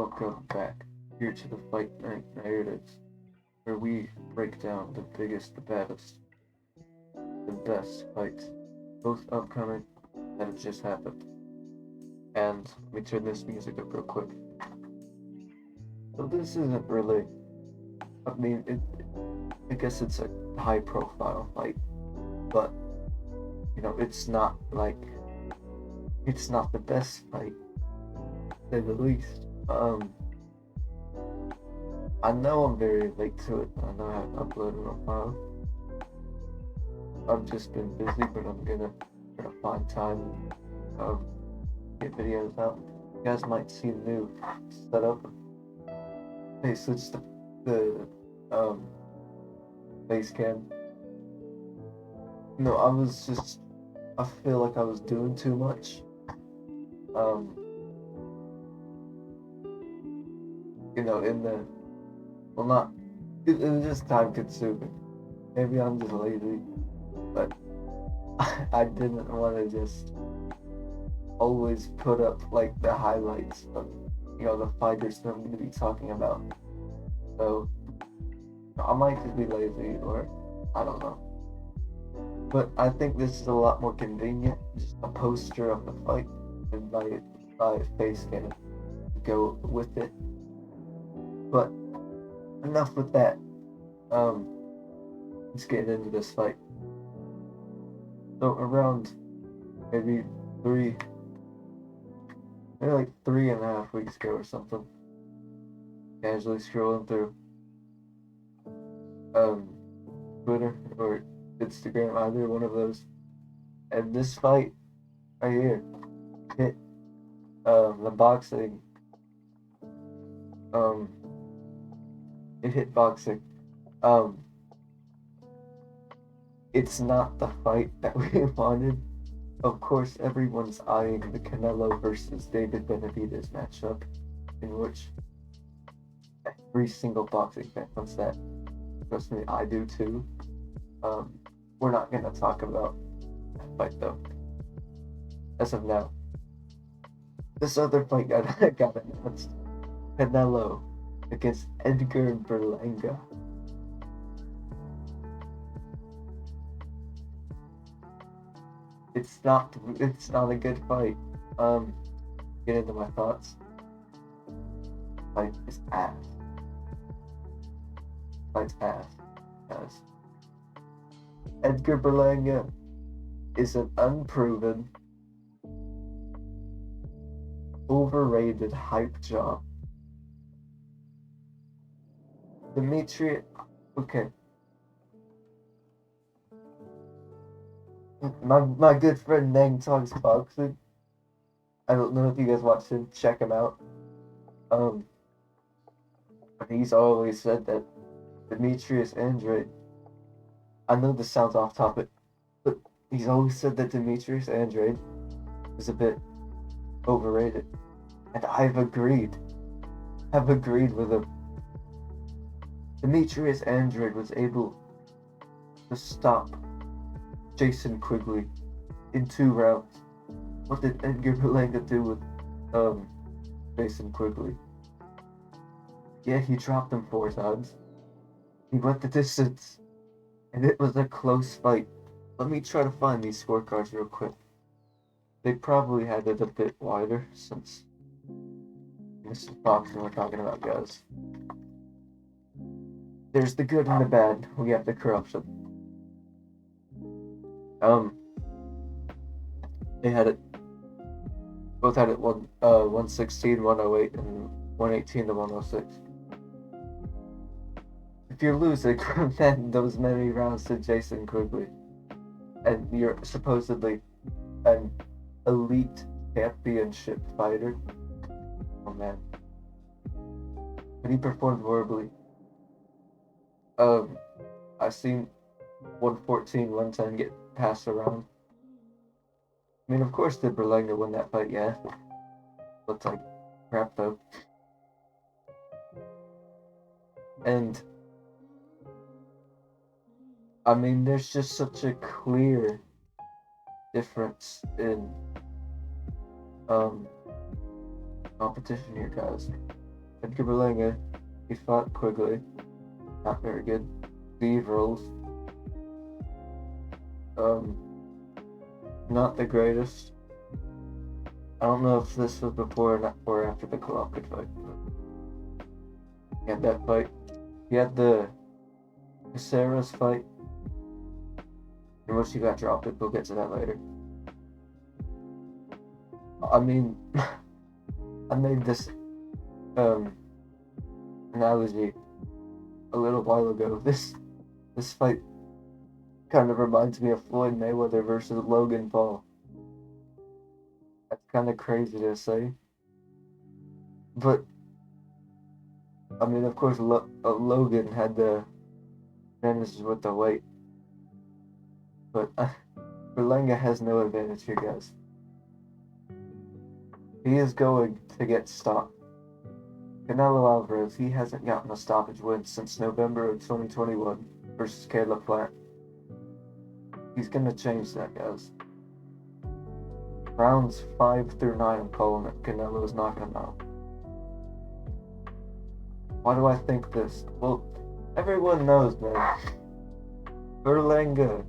Welcome back here to the Fight Night Narratives, where we break down the biggest, the baddest, the best fights, both upcoming that have just happened. And let me turn this music up real quick. So this isn't really, I mean, I guess it's a high profile fight, but, it's not it's not the best fight, to say the least. I know I'm very late to it. I know I haven't uploaded a file. I've just been busy, but I'm gonna try to find time get videos out. You guys might see the new setup. Hey, switch the face cam. No, I feel like I was doing too much. In the not. It was just time consuming. Maybe I'm just lazy, but I didn't want to just always put up like the highlights of the fighters that I'm going to be talking about. So I might just be lazy, or I don't know. But I think this is a lot more convenient. Just a poster of the fight and my face cam go with it. But enough with that. Let's get into this fight. So around maybe maybe like 3.5 weeks ago or something, casually scrolling through Twitter or Instagram, either one of those, and this fight right here hit the boxing. It hit boxing. It's not the fight that we wanted. Of course, everyone's eyeing the Canelo versus David Benavidez matchup, in which every single boxing fan wants that. Trust me, I do too. We're not gonna talk about that fight though, as of now. This other fight got announced. Canelo against Edgar Berlanga. It's not a good fight. Get into my thoughts. Fight is ass. Fight's ass, guys. Edgar Berlanga is an unproven, overrated hype job. Okay. My good friend Nang talks boxing. I don't know if you guys watch him. Check him out. He's always said that Demetrius Andrade. I know this sounds off topic, but he's always said that Demetrius Andrade is a bit overrated, and I've agreed. With him. Demetrius Andrade was able to stop Jason Quigley in 2 rounds. What did Edgar Berlanga do with Jason Quigley? Yeah, he dropped him 4 times. He went the distance, and it was a close fight. Let me try to find these scorecards real quick. They probably had it a bit wider, since this is boxing we're talking about, guys. There's the good and the bad. We have the corruption. They had it. Both had it 116, 108, and 118 to 106. If you're losing from those many rounds to Jason Quigley, and you're supposedly an elite championship fighter, oh man. But he performed horribly. I've seen 114, 110 get passed around. I mean, of course, did Berlanga win that fight? Yeah. Looked like crap, though. And, I mean, there's just such a clear difference in competition here, guys. Edgar Berlanga, he fought quickly. Not very good. Leave rolls. Not the greatest. I don't know if this was before or after the Colombian fight. He had that fight. He had the Caceres fight, in which he got dropped. We'll get to that later. I mean, I made this analogy a little while ago. This fight kind of reminds me of Floyd Mayweather versus Logan Paul. That's kind of crazy to say, but I mean, of course, Logan had the advantages with the weight, but Berlanga has no advantage here, guys. He is going to get stopped. Canelo Alvarez, he hasn't gotten a stoppage win since November of 2021 versus Caleb Plant. He's gonna change that, guys. Rounds 5 through 9, I'm calling it. Canelo is knocking him out. Why do I think this? Well, everyone knows, man. Berlanga.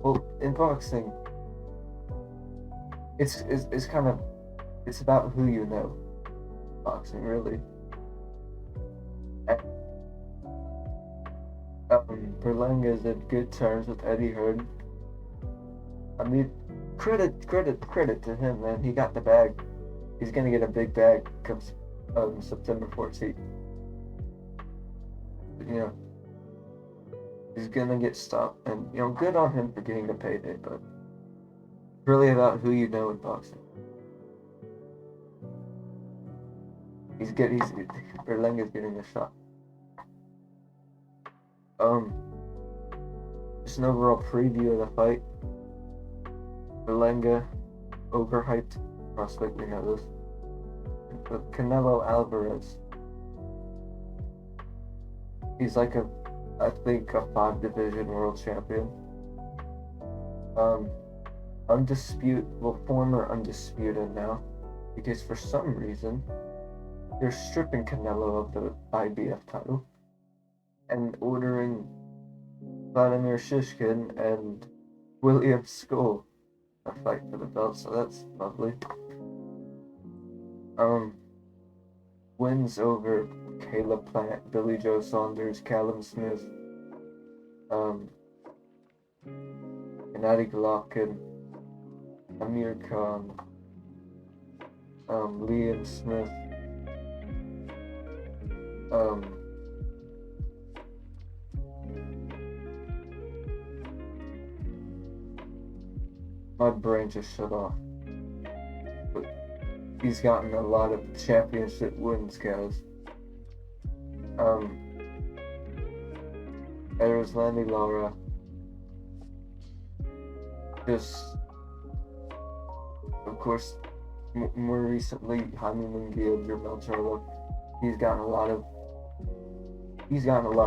Well, in boxing, it's kind of, it's about who you know. Boxing, really. Berlanga is in good terms with Eddie Hearn. I mean, credit to him, man. He got the bag. He's gonna get a big bag come September 14th. You know, he's gonna get stopped, and you know, good on him for getting the payday. But it's really about who you know in boxing. Berlanga's getting a shot. Just an overall preview of the fight. Berlanga, overhyped prospect, we know this. But Canelo Alvarez, he's like I think a 5-division world champion. Former undisputed now, because for some reason they're stripping Canelo of the IBF title and ordering Vladimir Shishkin and William Skull a fight for the belt, so that's lovely. Wins over Caleb Plant, Billy Joe Saunders, Callum Smith, Gennady Golovkin, Amir Khan, Liam Smith, my brain just shut off. But he's gotten a lot of championship wins, guys. Erislandy Lara. Just, of course, more recently, Jaime Munguia, Jermel Charlo. He's gotten a lot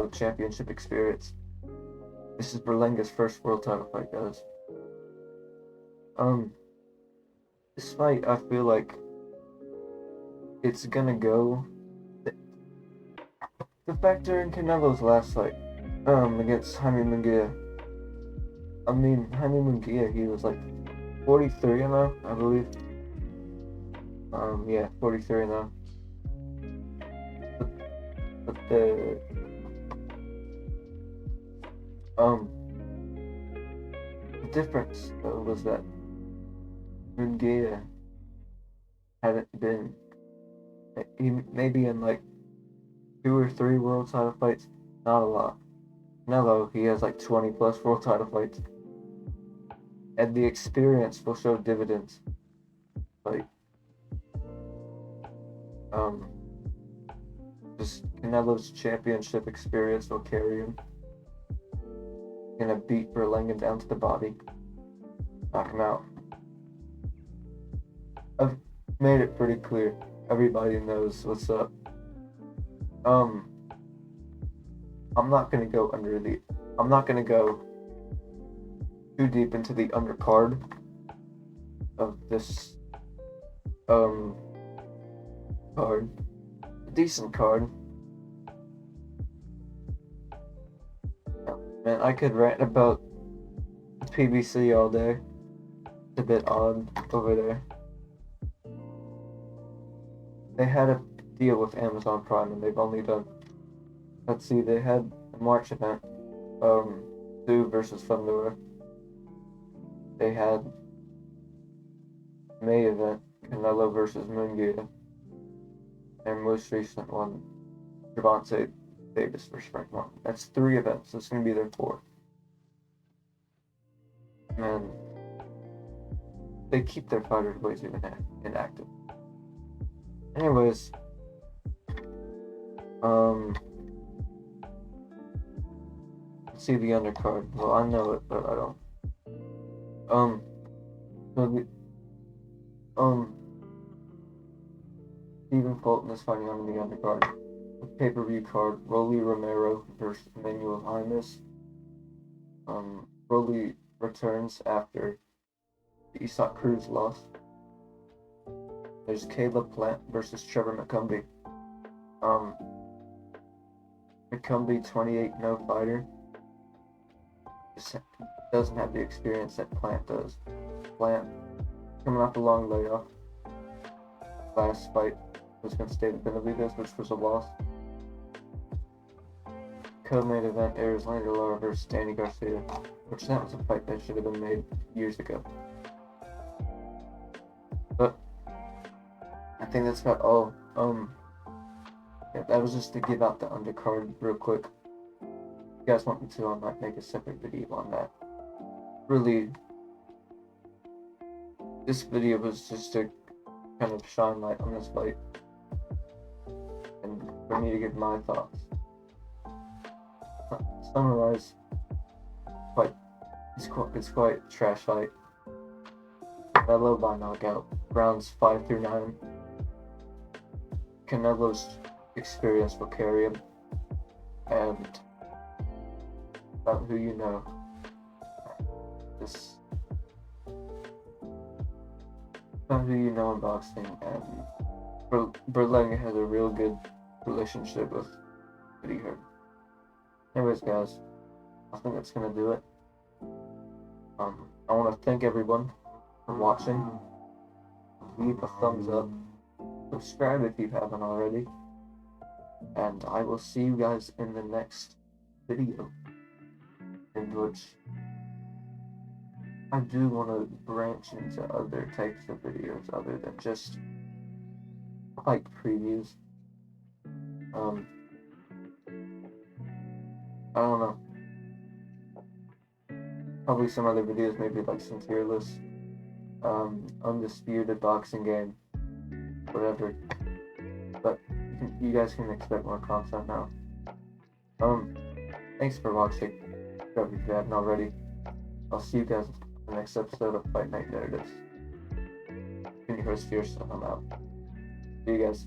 of championship experience. This is Berlanga's first world title fight, guys. This fight, I feel like it's gonna go. The factor in Canelo's last fight, against Jaime Munguia. I mean, Jaime Munguia, he was like 43-0, I believe. Yeah, 43-0. But the difference though was that Munguia hadn't been, he maybe in like 2 or 3 world title fights, not a lot. Canelo, he has like 20 plus world title fights, and the experience will show dividends. Like, just Canelo's championship experience will carry him. Gonna beat Berlanga down to the body, knock him out. I've made it pretty clear. Everybody knows what's up. I'm not gonna go too deep into the undercard of this card. A decent card. Man, I could rant about PBC all day. It's a bit odd over there. They had a deal with Amazon Prime and they've only done, let's see, they had a March event, Sue versus Fundora. They had May event, Canelo versus Munguia. And most recent one, Javante Davis versus Frank Martin. That's 3 events. This is going to be their 4th. Man, they keep their fighters way too inactive. Anyways, let's see the undercard. Well, I know it, but I don't. So the, Stephen Fulton is fighting on the undercard. The pay-per-view card, Rolly Romero versus Emmanuel Jimenez. Rolly returns after the Isaac Cruz loss. There's Caleb Plant versus Trevor McCumbee. McCumbee, 28-0 fighter, just doesn't have the experience that Plant does. Plant, coming off a long layoff. Last fight was against David Benavidez, which was a loss. Co-main event, Arizona Lara versus Danny Garcia, which that was a fight that should have been made years ago. But I think that's about all. Yeah, that was just to give out the undercard real quick. If you guys want me to, I might make a separate video on that. Really, this video was just to kind of shine light on this fight and for me to give my thoughts. Summarize, it's quite trash fight. Canelo by knockout, rounds 5 through 9. Canelo's experience will carry him, and about who you know, about who you know in boxing, and Berlanga has a real good relationship with Eddie Hearn. Anyways, guys, I think that's gonna do it. I want to thank everyone for watching. Leave a thumbs up, subscribe if you haven't already, and I will see you guys in the next video, in which I do want to branch into other types of videos other than just like previews. I don't know. Probably some other videos, maybe like some tier lists, undisputed boxing game, whatever. But you guys can expect more content now. Thanks for watching. If you haven't already, I'll see you guys in the next episode of Fight Night Narratives. Can you host yourself? I'm out. See you guys.